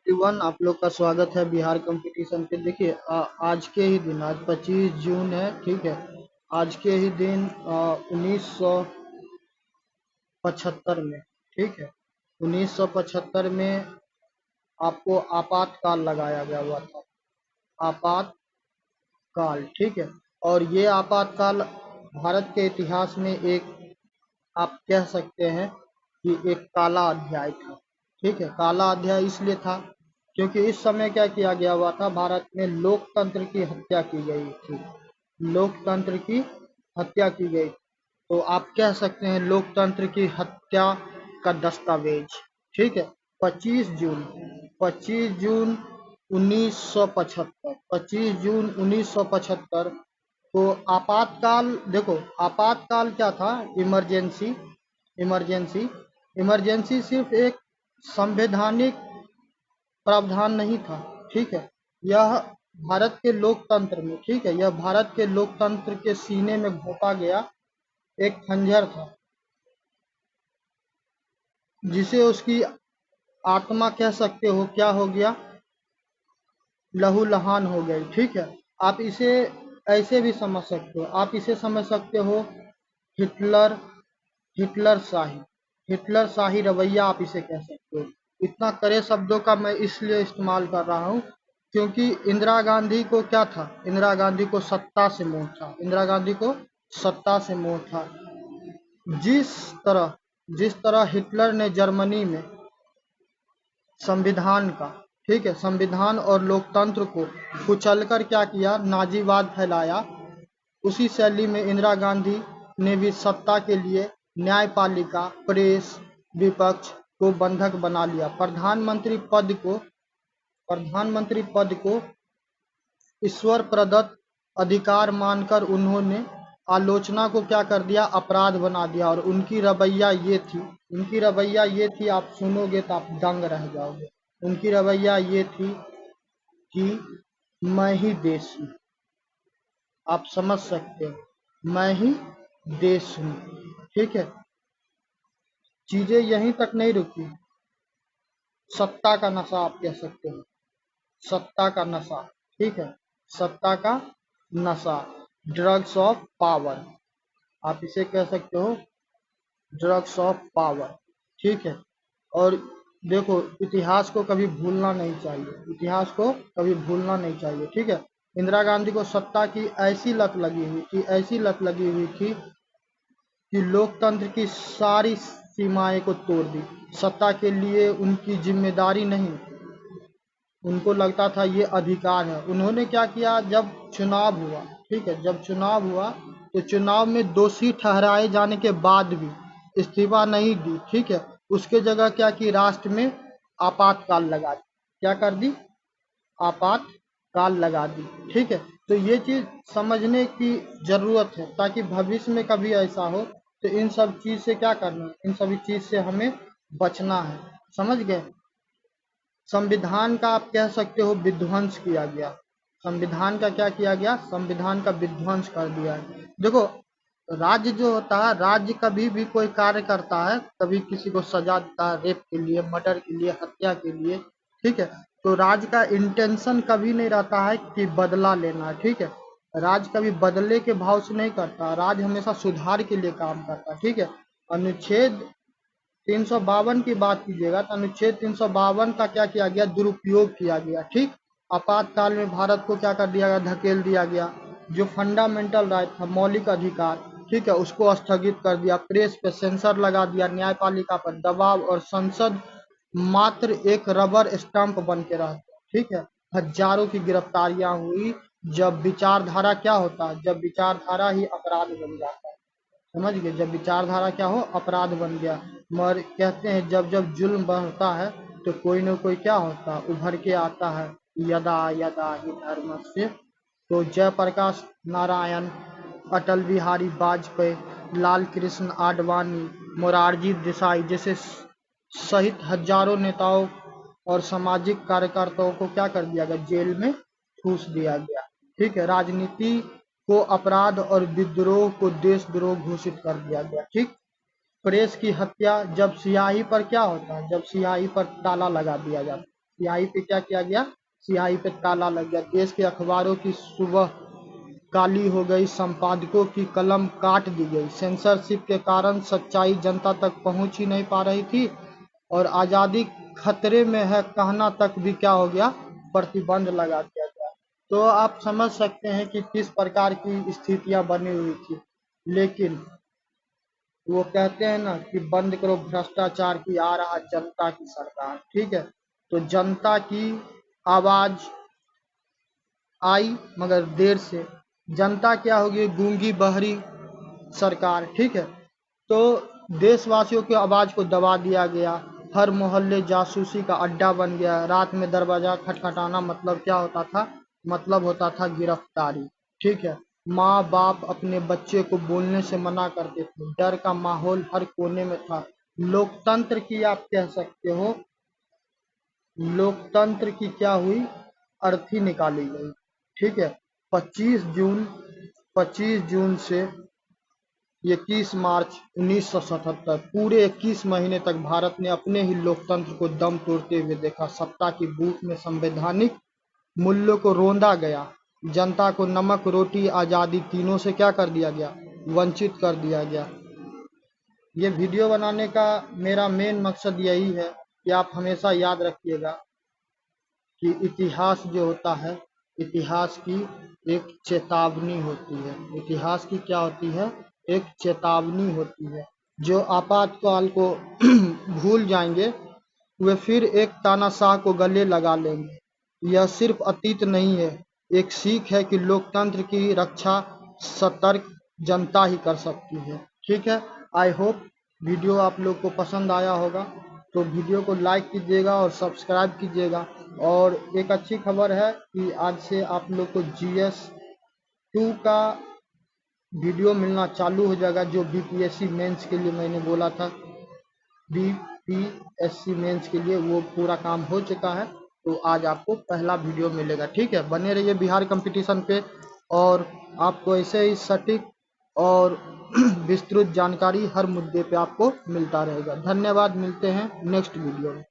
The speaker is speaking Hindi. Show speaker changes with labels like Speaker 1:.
Speaker 1: एवरीवन, आप लोग का स्वागत है बिहार कंपटीशन पे। देखिए, आज के ही दिन, आज 25 जून है, ठीक है। आज के ही दिन 1975 में, ठीक है, 1975 में आपको आपातकाल लगाया गया हुआ था। आपातकाल, ठीक है। और ये आपातकाल भारत के इतिहास में एक, आप कह सकते हैं कि एक काला अध्याय था, ठीक है। काला अध्याय इसलिए था क्योंकि इस समय क्या किया गया हुआ था, भारत में लोकतंत्र की हत्या की गई थी। लोकतंत्र की हत्या की गई, तो आप कह सकते हैं लोकतंत्र की हत्या का दस्तावेज, ठीक है। 25 जून 1975, 25 जून 1975 को आपातकाल, देखो आपातकाल क्या था? इमरजेंसी। इमरजेंसी इमरजेंसी सिर्फ एक संवैधानिक प्रावधान नहीं था, ठीक है। यह भारत के लोकतंत्र में, ठीक है, यह भारत के लोकतंत्र के सीने में घोंपा गया एक खंजर था, जिसे उसकी आत्मा कह सकते हो क्या हो गया, लहूलुहान हो गई, ठीक है। आप इसे ऐसे भी समझ सकते हो, आप इसे समझ सकते हो हिटलर, हिटलर शाही, हिटलर शाही रवैया आप इसे कह सकते हो। इतना कड़े शब्दों का मैं इसलिए इस्तेमाल कर रहा हूँ क्योंकि इंदिरा गांधी को क्या था, इंदिरा गांधी को सत्ता से मोह था, इंदिरा गांधी को सत्ता से मोह था। जिस तरह जिस तरह हिटलर ने जर्मनी में संविधान का, ठीक है, संविधान और लोकतंत्र को कुचलकर क्या किया, नाजीवाद फैलाया, उसी शैली में इंदिरा गांधी ने भी सत्ता के लिए न्यायपालिका, प्रेस, विपक्ष को बंधक बना लिया। प्रधानमंत्री पद को ईश्वर प्रदत्त अधिकार मानकर उन्होंने आलोचना को क्या कर दिया, अपराध बना दिया। और उनकी रवैया ये थी, आप सुनोगे तो आप दंग रह जाओगे। उनकी रवैया ये थी कि मैं ही देश हूँ, आप समझ सकते हो, मैं ही देश हूँ, ठीक है। चीजें यहीं तक नहीं रुकी, सत्ता का नशा आप कह सकते हो, सत्ता का नशा, ठीक है, सत्ता का नशा, ड्रग्स ऑफ पावर, आप इसे कह सकते हो, ड्रग्स ऑफ पावर, ठीक है। और देखो, इतिहास को कभी भूलना नहीं चाहिए, इतिहास को कभी भूलना नहीं चाहिए, ठीक है। इंदिरा गांधी को सत्ता की ऐसी लत लगी हुई थी, ऐसी लत लगी हुई थी कि लोकतंत्र की सारी सीमाएं को तोड़ दी। सत्ता के लिए उनकी जिम्मेदारी नहीं, उनको लगता था ये अधिकार है। उन्होंने क्या किया, जब चुनाव हुआ, ठीक है, जब चुनाव हुआ तो चुनाव में दोषी ठहराए जाने के बाद भी इस्तीफा नहीं दी, ठीक है। उसके जगह क्या की, राष्ट्र में आपातकाल लगा दी। क्या कर दी? आपातकाल लगा दी, ठीक है। तो ये चीज समझने की जरूरत है, ताकि भविष्य में कभी ऐसा हो तो इन सब चीज से क्या करना है, इन सभी चीज से हमें बचना है, समझ गए। संविधान का आप कह सकते हो विध्वंस किया गया। संविधान का क्या किया गया? संविधान का विध्वंस कर दिया है। देखो, राज्य जो होता है, राज्य कभी भी कोई कार्य करता है, कभी किसी को सजा देता है, रेप के लिए, मर्डर के लिए, हत्या के लिए, ठीक है। तो राज्य का इंटेंशन कभी नहीं रहता है कि बदला लेना है, ठीक है। राज्य कभी बदले के भाव से नहीं करता, राज्य हमेशा सुधार के लिए काम करता है, ठीक है। अनुच्छेद 352 की बात कीजिएगा तो अनुच्छेद 352 का क्या किया गया, दुरुपयोग किया गया, ठीक। आपातकाल में भारत को क्या कर दिया गया, धकेल दिया गया। जो फंडामेंटल राइट था, मौलिक अधिकार, ठीक है, उसको स्थगित कर दिया। प्रेस पे सेंसर लगा दिया, न्यायपालिका पर दबाव, और संसद मात्र एक रबर स्टंप बन के रह गया, ठीक है। हजारों की गिरफ्तारियां हुई। जब विचारधारा क्या होता है, जब विचारधारा ही अपराध बन जाता है, समझ गए। जब विचारधारा क्या हो, अपराध बन गया। मगर कहते हैं जब जब जुल्म बढ़ता है तो कोई न कोई क्या होता है, उभर के आता है। यदा यदा ही धर्मस्य, तो जयप्रकाश नारायण, अटल बिहारी वाजपेयी, लाल कृष्ण आडवाणी, मोरारजी देसाई जैसे सहित हजारों नेताओं और सामाजिक कार्यकर्ताओं को क्या कर दिया गया, जेल में ठूस दिया गया, ठीक है। राजनीति को अपराध और विद्रोह को देशद्रोह घोषित कर दिया गया, ठीक। प्रेस की हत्या, जब सियाही पर क्या होता है, जब सियाही पर ताला लगा दिया जाता है, स्याही पे क्या किया गया, स्याही पे ताला लग गया। देश के अखबारों की सुबह काली हो गई, संपादकों की कलम काट दी गई। सेंसरशिप के कारण सच्चाई जनता तक पहुंच ही नहीं पा रही थी और आज़ादी खतरे में है कहना तक भी क्या हो गया, प्रतिबंध लगा दिया गया। तो आप समझ सकते हैं कि किस प्रकार की स्थितियां बनी हुई थी। लेकिन वो कहते हैं ना कि बंद करो भ्रष्टाचार की, आ रहा जनता की सरकार। ठीक है, तो जनता की आवाज आई मगर देर से। जनता क्या होगी, गूंगी बहरी सरकार। ठीक है, तो देशवासियों की आवाज को दबा दिया गया। हर मोहल्ले जासूसी का अड्डा बन गया। रात में दरवाजा खटखटाना मतलब क्या होता था, मतलब होता था गिरफ्तारी। ठीक है, माँ बाप अपने बच्चे को बोलने से मना करते थे। डर का माहौल हर कोने में था। लोकतंत्र की आप कह सकते हो, लोकतंत्र की क्या हुई, अर्थी निकाली गई। ठीक है, 25 जून से 21 मार्च 1977 पूरे 21 महीने तक भारत ने अपने ही लोकतंत्र को दम तोड़ते हुए देखा। सत्ता की भूख में संवैधानिक मूल्यों को रोंदा गया। जनता को नमक रोटी आज़ादी तीनों से क्या कर दिया गया, वंचित कर दिया गया। ये वीडियो बनाने का मेरा मेन मकसद यही है कि आप हमेशा याद रखिएगा कि इतिहास जो होता है, इतिहास की एक चेतावनी होती है। इतिहास की क्या होती है, एक चेतावनी होती है। जो आपातकाल को भूल जाएंगे वे फिर एक तानाशाह को गले लगा लेंगे। यह सिर्फ अतीत नहीं है, एक सीख है कि लोकतंत्र की रक्षा सतर्क जनता ही कर सकती है। ठीक है, आई होप वीडियो आप लोग को पसंद आया होगा, तो वीडियो को लाइक कीजिएगा और सब्सक्राइब कीजिएगा। और एक अच्छी खबर है कि आज से आप लोग को GS2 का वीडियो मिलना चालू हो जाएगा। जो BPSC मेंस के लिए मैंने बोला था, BPSC मेंस के लिए वो पूरा काम हो चुका है। तो आज आपको पहला वीडियो मिलेगा। ठीक है, बने रहिए बिहार कंपटीशन पे और आपको ऐसे ही सटीक और विस्तृत जानकारी हर मुद्दे पे आपको मिलता रहेगा। धन्यवाद, मिलते हैं नेक्स्ट वीडियो में।